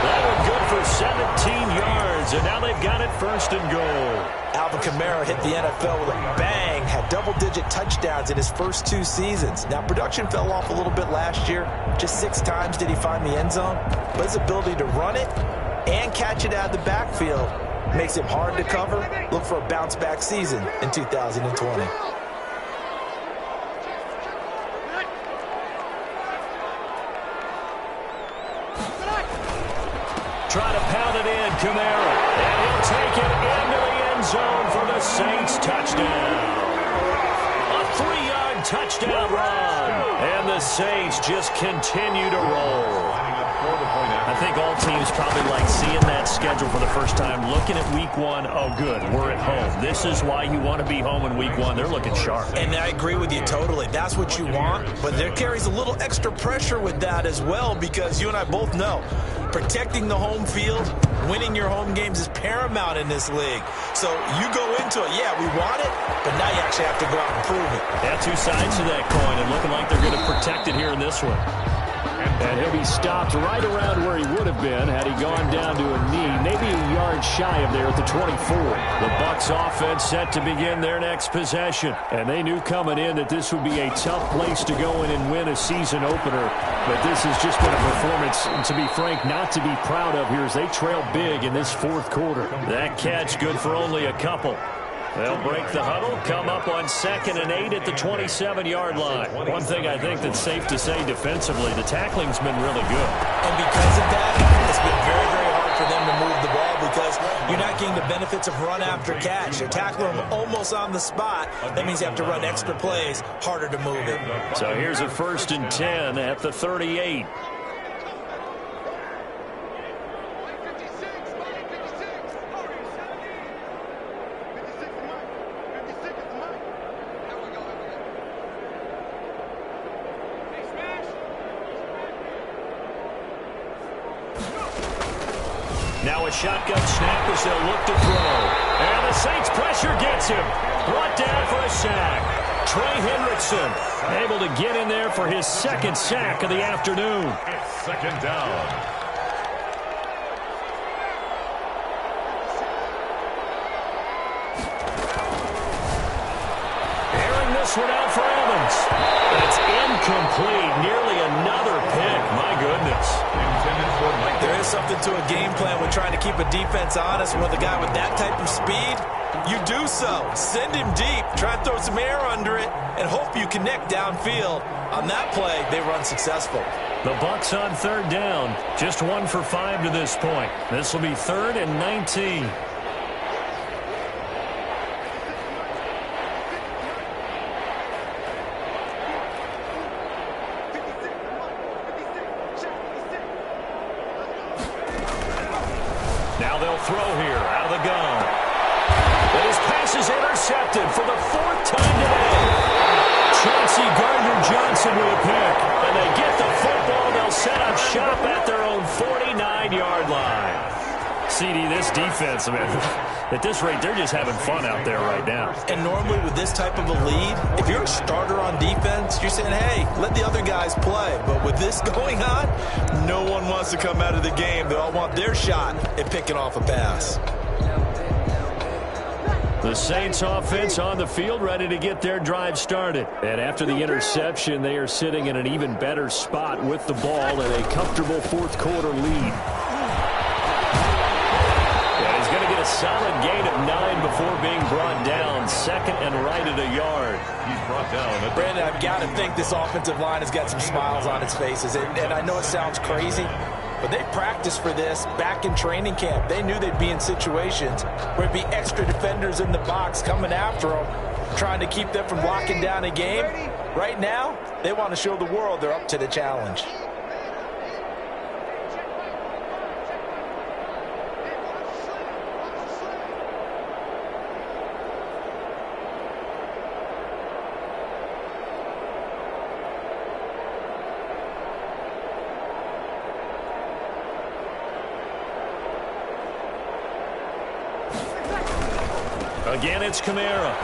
That one good for 17 yards. And now they've got it 1st and goal. Alvin Kamara hit the NFL with a bang, had double-digit touchdowns in his first 2 seasons. Now, production fell off a little bit last year. Just 6 times did he find the end zone. But his ability to run it and catch it out of the backfield makes him hard to cover. Look for a bounce-back season in 2020. Try to pound it in, Kamara. And he'll take it into the end zone for the Saints touchdown. A 3-yard touchdown run. And the Saints just continue to roll. I think all teams probably like seeing that schedule for the first time, looking at week 1. Oh, good, we're at home. This is why you want to be home in week 1. They're looking sharp. And I agree with you totally. That's what you want. But there carries a little extra pressure with that as well, because you and I both know protecting the home field, winning your home games is paramount in this league. So you go into it, yeah, we want it, but now you actually have to go out and prove it. Yeah, 2 sides to that coin, and looking like they're going to protect it here in this one. And he'll be stopped right around where he would have been had he gone down to a knee, maybe a yard shy of there at the 24. The Bucs offense set to begin their next possession. And they knew coming in that this would be a tough place to go in and win a season opener. But this has just been a performance, and to be frank, not to be proud of here as they trail big in this 4th quarter. That catch good for only a couple. They'll break the huddle, come up on 2nd and 8 at the 27-yard line. One thing I think that's safe to say defensively, the tackling's been really good. And because of that, it's been very, very hard for them to move the ball because you're not getting the benefits of run after catch. You're tackling them almost on the spot. That means you have to run extra plays, harder to move it. So here's a 1st and 10 at the 38. Now a shotgun snap as they'll look to throw. And the Saints pressure gets him. Brought down for a sack. Trey Hendrickson able to get in there for his 2nd sack of the afternoon. It's 2nd down. Airing this one out for Evans. It's Incomplete. Nearly another pick. My goodness. There is something to a game plan when trying to keep a defense honest. With a guy with that type of speed, you do so. Send him deep. Try and throw some air under it and hope you connect downfield. On that play, they run successful. The Bucks on third down. Just 1 for 5 to this point. This will be 3rd and 19. Now they'll throw here out of the gun. But his pass is intercepted for the 4th time today. Chauncey Gardner-Johnson with a pick. And they get the football. They'll set up shop at their own 49-yard line. CD, this defense, man, at this rate, they're just having fun out there right now. And normally with this type of a lead, if you're a starter on defense, you're saying, hey, let the other guys play. But with this going on, no one wants to come out of the game. They all want their shot at picking off a pass. The Saints offense on the field, ready to get their drive started. And after the interception, they are sitting in an even better spot with the ball and a comfortable 4th quarter lead. And he's going to get a solid gain of 9 before being brought down. 2nd and right at a yard. He's brought down. Brandon, I've got to think this offensive line has got some smiles on its faces. And I know it sounds crazy, but they practiced for this back in training camp. They knew they'd be in situations where it'd be extra defenders in the box coming after them, trying to keep them from locking down a game. Right now, they want to show the world they're up to the challenge. Again, it's Kamara. Oh,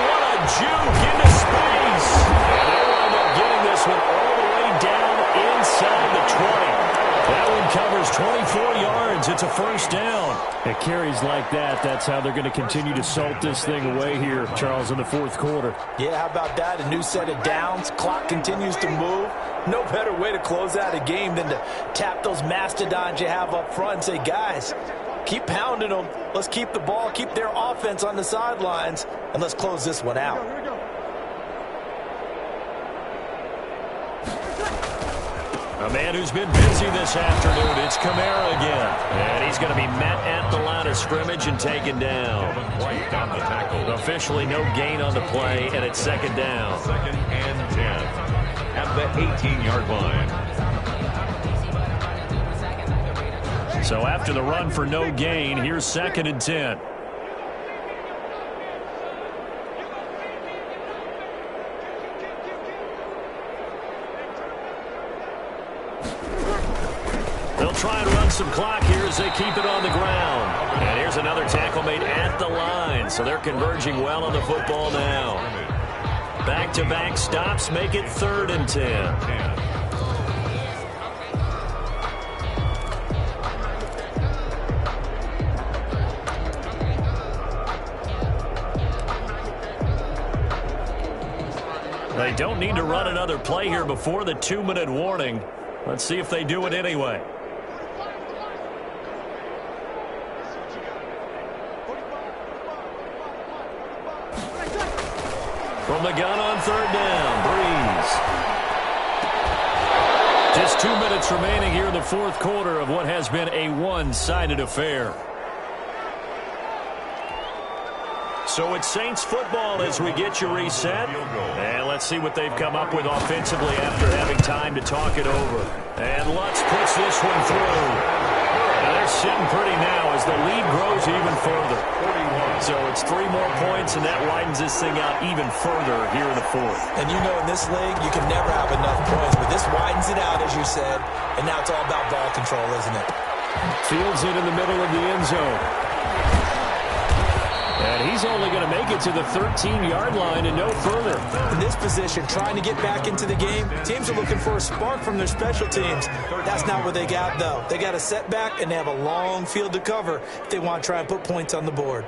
what a juke into space. And they wind up getting this one all the way down inside the 20. That one covers 24 yards. It's a 1st down. It carries like that. That's how they're going to continue to salt this thing away here, Charles, in the 4th quarter. Yeah, how about that? A new set of downs. Clock continues to move. No better way to close out a game than to tap those mastodons you have up front and say, guys, keep pounding them. Let's keep the ball, keep their offense on the sidelines, and let's close this one out. A man who's been busy this afternoon, it's Kamara again. And he's going to be met at the line of scrimmage and taken down. Officially no gain on the play, and it's 2nd down. 2nd and 10 at the 18-yard line. So after the run for no gain, here's 2nd and 10. They'll try and run some clock here as they keep it on the ground. And here's another tackle made at the line. So they're converging well on the football now. Back-to-back stops make it 3rd and 10. They don't need to run another play here before the 2-minute warning. Let's see if they do it anyway. From the gun on 3rd down, Breeze. Just 2 minutes remaining here in the 4th quarter of what has been a one-sided affair. So it's Saints football as we get you reset. And let's see what they've come up with offensively after having time to talk it over. And Lutz puts this one through. Now they're sitting pretty now as the lead grows even further. So it's 3 more points, and that widens this thing out even further here in the 4th. And you know in this league, you can never have enough points, but this widens it out, as you said, and now it's all about ball control, isn't it? Fields it in the middle of the end zone. And he's only going to make it to the 13-yard line and no further. In this position, trying to get back into the game, teams are looking for a spark from their special teams. That's not what they got, though. They got a setback, and they have a long field to cover if they want to try and put points on the board.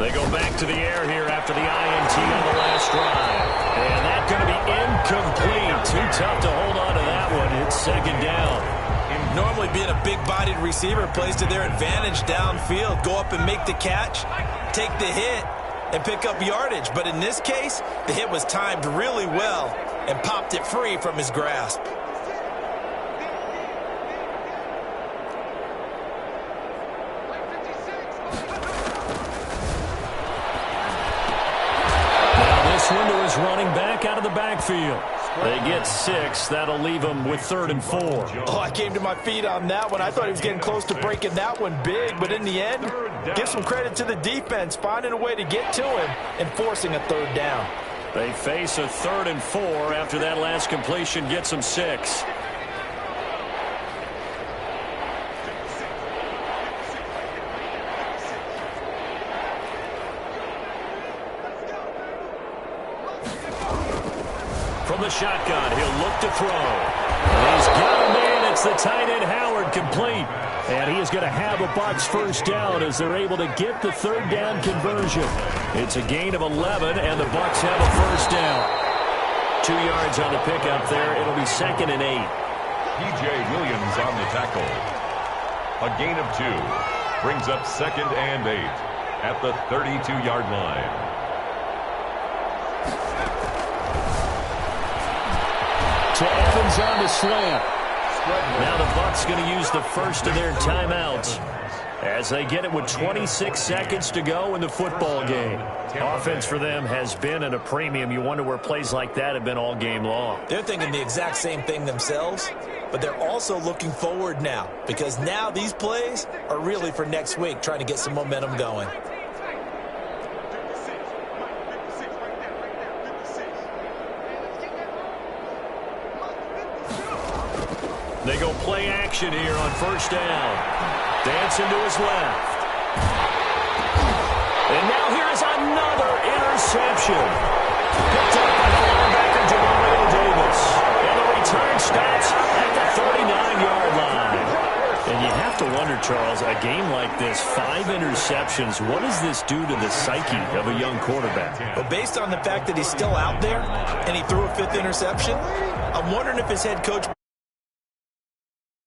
They go back to the air here after the INT on the last drive. And that's going to be incomplete. Too tough to hold on to that one. It's second down. Normally being a big-bodied receiver plays to their advantage downfield. Go up and make the catch, take the hit, and pick up yardage. But in this case, the hit was timed really well and popped it free from his grasp. Now this window is running back out of the backfield. They get 6. That'll leave them with 3rd and 4. Oh, I came to my feet on that one. I thought he was getting close to breaking that one big, but in the end, give some credit to the defense, finding a way to get to him and forcing a 3rd down. They face a 3rd and 4 after that last completion gets them 6. From the shotgun, he'll look to throw. He's got him in. It's the tight end Howard complete. And he is going to have a Bucs first down as they're able to get the 3rd down conversion. It's a gain of 11, and the Bucs have a first down. 2 yards on the pickup there. It'll be 2nd and 8. P.J. Williams on the tackle. A gain of 2. Brings up 2nd and 8 at the 32-yard line. To Evans on the slant. Now the Bucs going to use the first of their timeouts as they get it with 26 seconds to go in the football game. Offense for them has been at a premium. You wonder where plays like that have been all game long. They're thinking the exact same thing themselves, but they're also looking forward now because now these plays are really for next week, trying to get some momentum going. They go play action here on first down. Dancing to his left. And now here is another interception. Picked up by the linebacker, Demario Davis. And the return stops at the 39-yard line. And you have to wonder, Charles, a game like this, 5 interceptions, what does this do to the psyche of a young quarterback? Well, based on the fact that he's still out there and he threw a 5th interception, I'm wondering if his head coach